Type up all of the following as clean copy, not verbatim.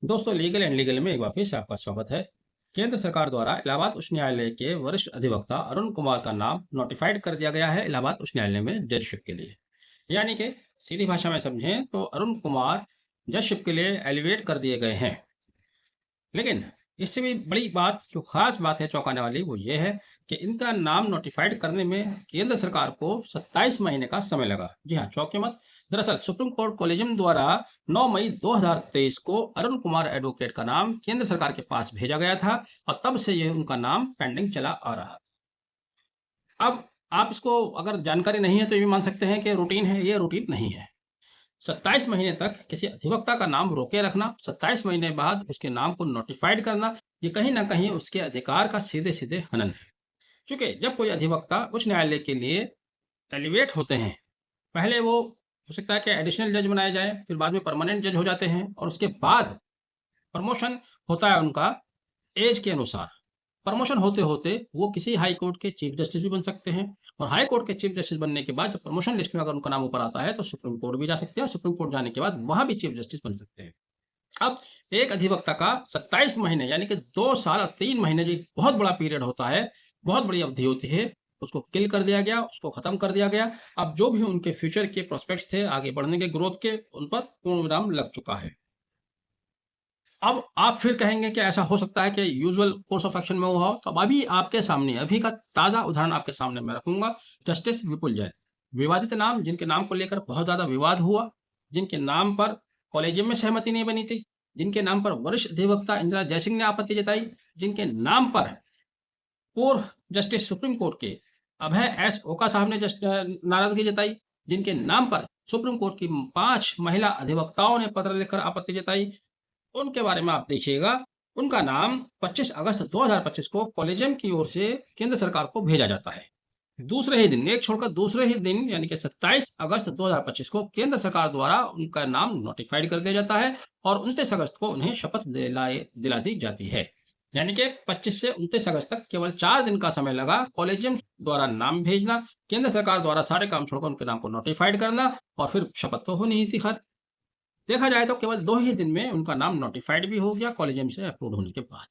दोस्तों, legal and legal में एक बार फिर से आपका स्वागत है। केंद्र सरकार द्वारा इलाहाबाद उच्च न्यायालय के वरिष्ठ अधिवक्ता अरुण कुमार का नाम नोटिफाइड कर दिया गया है इलाहाबाद उच्च न्यायालय में जजशिप के लिए। यानी कि सीधी भाषा में समझें तो अरुण कुमार जजशिप के लिए एलिवेट कर दिए गए हैं। लेकिन इससे भी बड़ी बात, जो खास बात है चौंकाने वाली, वो ये है कि इनका नाम नोटिफाइड करने में केंद्र सरकार को 27 महीने का समय लगा। जी हाँ, चौंके मत। दरअसल सुप्रीम कोर्ट कोलेजियम द्वारा 9 मई 2023 को अरुण कुमार एडवोकेट का नाम केंद्र सरकार के पास भेजा गया था और तब से ये उनका नाम पेंडिंग चला आ रहा। अब आप इसको अगर जानकारी नहीं है तो ये भी मान सकते हैं कि रूटीन है। ये रूटीन नहीं है। 27 महीने तक किसी अधिवक्ता का नाम रोके रखना, 27 महीने बाद उसके नाम को नोटिफाइड करना, ये कहीं ना कहीं उसके अधिकार का सीधे सीधे हनन है। चूंकि जब कोई अधिवक्ता उच्च न्यायालय के लिए एलिवेट होते हैं, पहले वो हो सकता है कि एडिशनल जज बनाए जाए, फिर बाद में परमानेंट जज हो जाते हैं और उसके बाद प्रमोशन होता है उनका एज के अनुसार। प्रमोशन होते होते वो किसी हाई कोर्ट के चीफ जस्टिस भी बन सकते हैं और हाई कोर्ट के चीफ जस्टिस बनने के बाद जब प्रमोशन लिस्ट में अगर उनका नाम ऊपर आता है तो सुप्रीम कोर्ट भी जा सकते हैं और सुप्रीम कोर्ट जाने के बाद वहां भी चीफ जस्टिस बन सकते हैं। अब एक अधिवक्ता का 27 महीने यानी कि 2 साल और 3 महीने जो एक बहुत बड़ा पीरियड होता है, बहुत बड़ी अवधि होती है, उसको किल कर दिया गया, उसको खत्म कर दिया गया। अब जो भी उनके फ्यूचर के प्रोस्पेक्ट्स थे, आगे बढ़ने के ग्रोथ के, उन पर पूर्ण विराम लग चुका है। अब आप फिर कहेंगे कि ऐसा हो सकता है कि यूजुअल कोर्स ऑफ एक्शन में हुआ हो, तो अब अभी आपके सामने अभी का ताजा उदाहरण आपके सामने मैं रखूंगा। जस्टिस विपुल जैन, विवादित नाम, जिनके नाम को लेकर बहुत ज्यादा विवाद हुआ, जिनके नाम पर कॉलेजियम में सहमति नहीं बनी थी, जिनके नाम पर वरिष्ठ अधिवक्ता इंदिरा जयसिंह ने आपत्ति जताई, जिनके नाम पर पूर्व जस्टिस सुप्रीम कोर्ट के अभय एस ओका साहब ने नाराजगी जताई, जिनके नाम पर सुप्रीम कोर्ट की 5 महिला अधिवक्ताओं ने पत्र लिखकर आपत्ति जताई, उनके बारे में आप देखिएगा। उनका नाम 25 अगस्त 2025 को कॉलेजियम की ओर से केंद्र सरकार को भेजा जाता है। दूसरे ही दिन, एक छोड़कर दूसरे ही दिन, यानी कि 27 अगस्त 2025 को केंद्र सरकार द्वारा उनका नाम नोटिफाइड कर दिया जाता है और 29 अगस्त को उन्हें शपथ दिला दी जाती है। यानी कि 25 से 29 अगस्त तक केवल 4 दिन का समय लगा कॉलेजियम द्वारा नाम भेजना, केंद्र सरकार द्वारा सारे काम छोड़कर उनके नाम को नोटिफाइड करना और फिर शपथ तो होनी ही थी। खैर, देखा जाए तो केवल 2 ही दिन में उनका नाम नोटिफाइड भी हो गया कॉलेजियम से अप्रूव होने के बाद।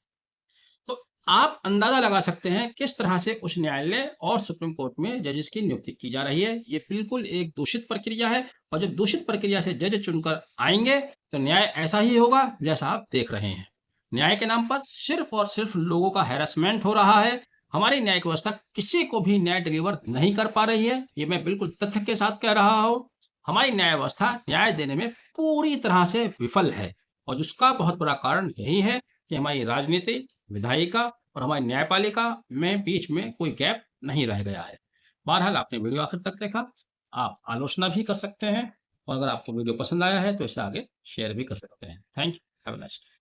तो आप अंदाजा लगा सकते हैं किस तरह से उच्च न्यायालय और सुप्रीम कोर्ट में जजेस की नियुक्ति की जा रही है। ये बिल्कुल एक दूषित प्रक्रिया है और जब दूषित प्रक्रिया से जज चुनकर आएंगे तो न्याय ऐसा ही होगा जैसा आप देख रहे हैं। न्याय के नाम पर सिर्फ और सिर्फ लोगों का हैरेसमेंट हो रहा है। हमारी न्यायिक व्यवस्था किसी को भी न्याय डिलीवर नहीं कर पा रही है, ये मैं बिल्कुल तथ्य के साथ कह रहा हूं। हमारी न्याय व्यवस्था न्याय देने में पूरी तरह से विफल है और जिसका बहुत बड़ा कारण यही है कि हमारी राजनीति, विधायिका और हमारी न्यायपालिका में बीच में कोई गैप नहीं रह गया है। बहरहाल, आपने वीडियो आखिर तक देखा, आप आलोचना भी कर सकते हैं और अगर आपको वीडियो पसंद आया है तो इसे आगे शेयर भी कर सकते हैं। Thank you. Have a nice day.